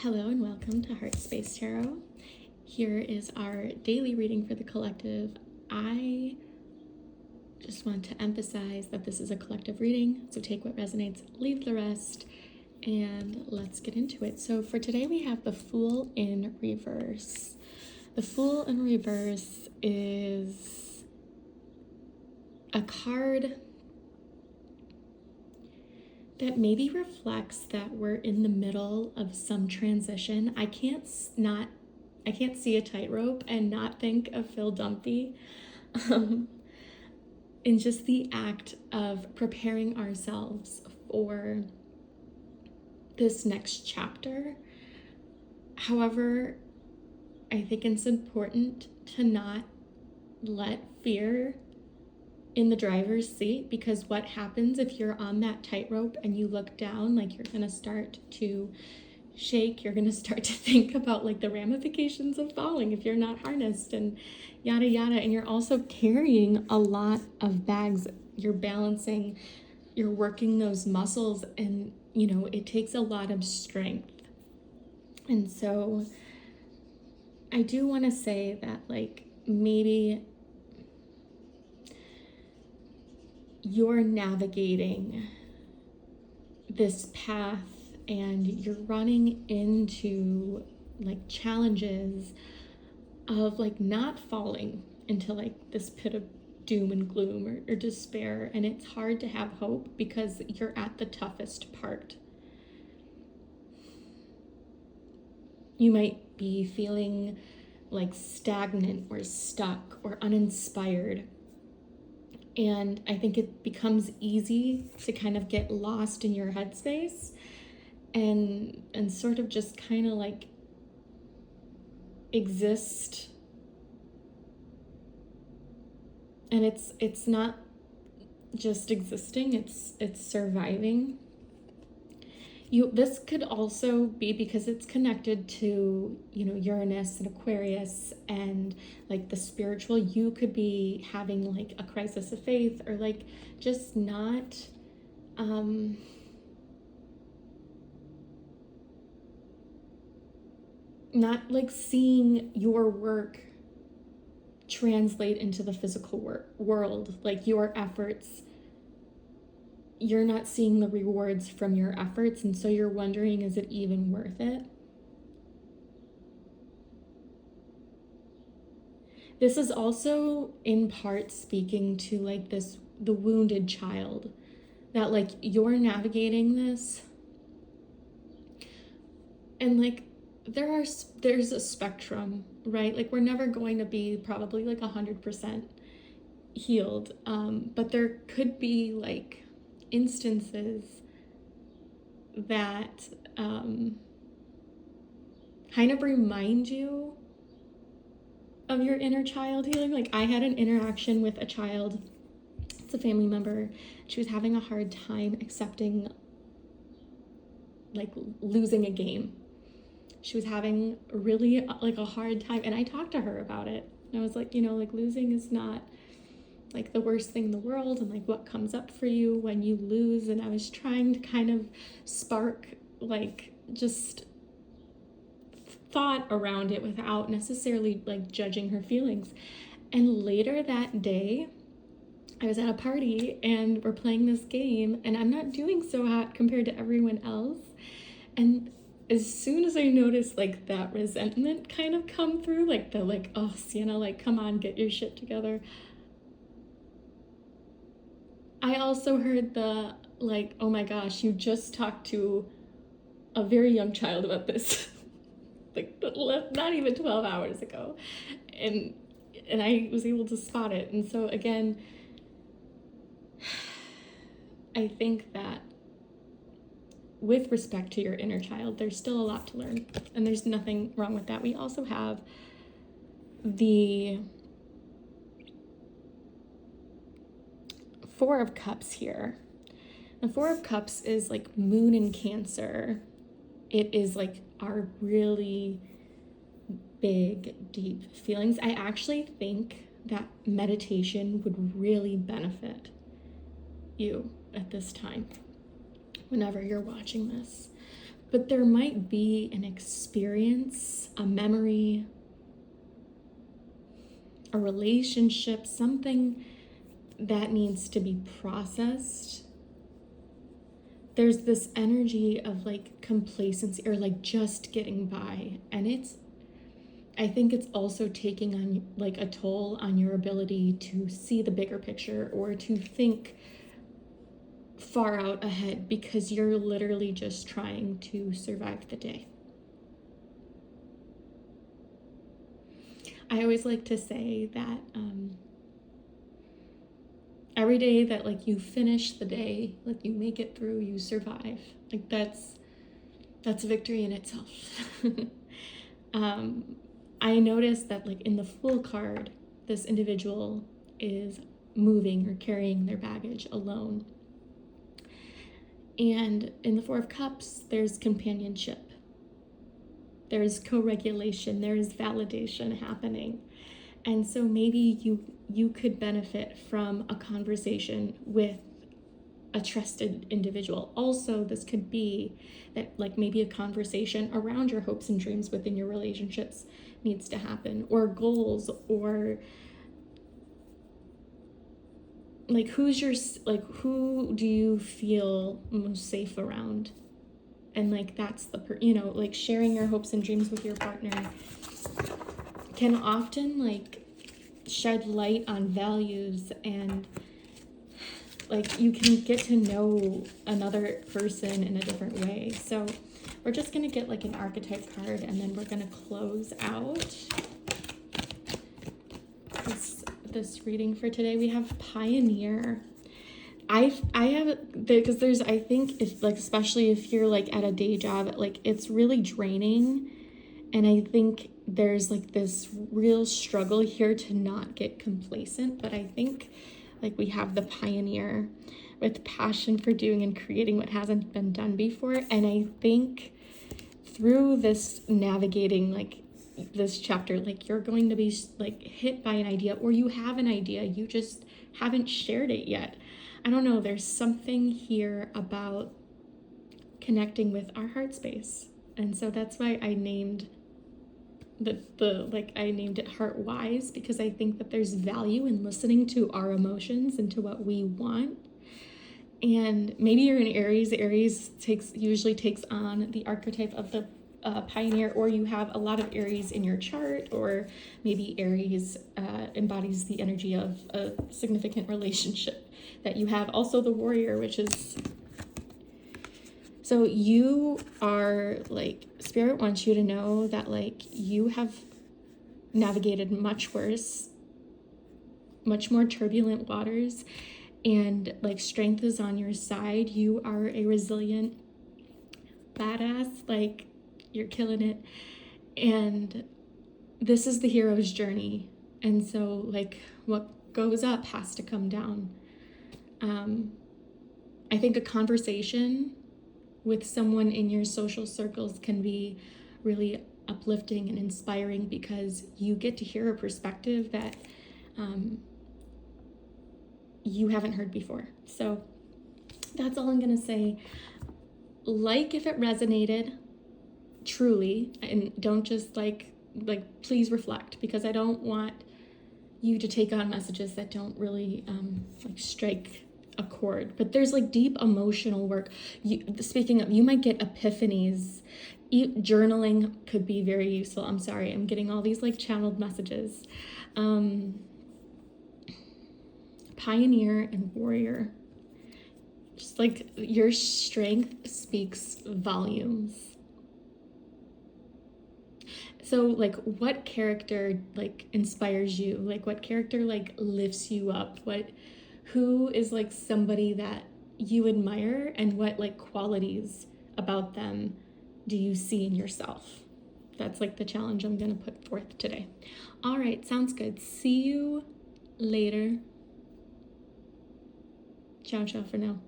Hello and welcome to Heart Space Tarot. Here is our daily reading for the collective. I just want to emphasize that this is a collective reading, so take what resonates, leave the rest, and let's get into it. So for today we have the Fool in reverse. The Fool in reverse is a card that maybe reflects that we're in the middle of some transition. I can't see a tightrope and not think of Phil Dunphy in just the act of preparing ourselves for this next chapter. However, I think it's important to not let fear in the driver's seat, because what happens if you're on that tightrope and you look down, like you're gonna start to shake, you're gonna start to think about like the ramifications of falling if you're not harnessed and yada yada. And you're also carrying a lot of bags, you're balancing, you're working those muscles, and it takes a lot of strength. And so I do want to say that like maybe you're navigating this path and you're running into like challenges of like not falling into like this pit of doom and gloom or despair, and it's hard to have hope because you're at the toughest part. You might be feeling like stagnant or stuck or uninspired. And I think it becomes easy to kind of get lost in your headspace and sort of just kind of like exist. And it's not just existing, it's surviving. This could also be because it's connected to, Uranus and Aquarius and like the spiritual. You could be having like a crisis of faith or like just not like seeing your work translate into the physical world, like your efforts. You're not seeing the rewards from your efforts, and so you're wondering, is it even worth it? This is also in part speaking to like the wounded child, that like you're navigating this, and like there's a spectrum, right? Like we're never going to be probably like 100% healed, but there could be like instances that kind of remind you of your inner child healing. Like I had an interaction with a child, it's a family member. She was having a hard time accepting like losing a game. She was having really like a hard time, and I talked to her about it. And I was like, like losing is not like the worst thing in the world, and like what comes up for you when you lose. And I was trying to kind of spark like just thought around it without necessarily like judging her feelings. And later that day I was at a party and we're playing this game, and I'm not doing so hot compared to everyone else. And as soon as I noticed like that resentment kind of come through, like the like, oh Sienna, like come on, get your shit together, I also heard the like, oh my gosh, you just talked to a very young child about this like not even 12 hours ago. And I was able to spot it. And so again, I think that with respect to your inner child, there's still a lot to learn, and there's nothing wrong with that. We also have the Four of Cups here. The Four of Cups is like Moon in Cancer. It is like our really big, deep feelings. I actually think that meditation would really benefit you at this time, whenever you're watching this. but there might be an experience, a memory, a relationship, something that needs to be processed. There's this energy of like complacency or like just getting by, and I think it's also taking on like a toll on your ability to see the bigger picture or to think far out ahead, because you're literally just trying to survive the day. I always like to say that every day that like you finish the day, like you make it through, you survive. Like that's a victory in itself. I noticed that like in the Fool card, this individual is moving or carrying their baggage alone. And in the Four of Cups, there's companionship. There's co-regulation, there's validation happening. And so maybe you could benefit from a conversation with a trusted individual. Also, this could be that like maybe a conversation around your hopes and dreams within your relationships needs to happen, or goals, or like who do you feel most safe around? And like that's like sharing your hopes and dreams with your partner can often like shed light on values, and like you can get to know another person in a different way. So we're just going to get like an archetype card, and then we're going to close out this reading for today. We have Pioneer. I have, because there's, I think if like, especially if you're like at a day job, like it's really draining. And I think there's like this real struggle here to not get complacent. But I think like we have the Pioneer with passion for doing and creating what hasn't been done before. And I think through this navigating like this chapter, like you're going to be like hit by an idea, or you have an idea, you just haven't shared it yet. I don't know, there's something here about connecting with our heart space. And so that's why I named I named it Heart Wise, because I think that there's value in listening to our emotions and to what we want. And maybe you're in Aries. Aries usually takes on the archetype of the Pioneer, or you have a lot of Aries in your chart, or maybe Aries embodies the energy of a significant relationship that you have. Also the Warrior, which is, so you are like, Spirit wants you to know that like you have navigated much worse, much more turbulent waters, and like strength is on your side. You are a resilient badass, like you're killing it. And this is the hero's journey. And so like what goes up has to come down. I think a conversation with someone in your social circles can be really uplifting and inspiring, because you get to hear a perspective that you haven't heard before. So that's all I'm gonna say. Like if it resonated truly, and don't just like please reflect, because I don't want you to take on messages that don't really like strike a chord. But there's like deep emotional work. Speaking of, you might get epiphanies. Journaling could be very useful. I'm sorry, I'm getting all these like channeled messages. Pioneer and Warrior, just like your strength speaks volumes. So like what character like inspires you? Like what character like lifts you up? Who is like somebody that you admire, and what like qualities about them do you see in yourself? That's like the challenge I'm gonna put forth today. All right, sounds good. See you later. Ciao, ciao for now.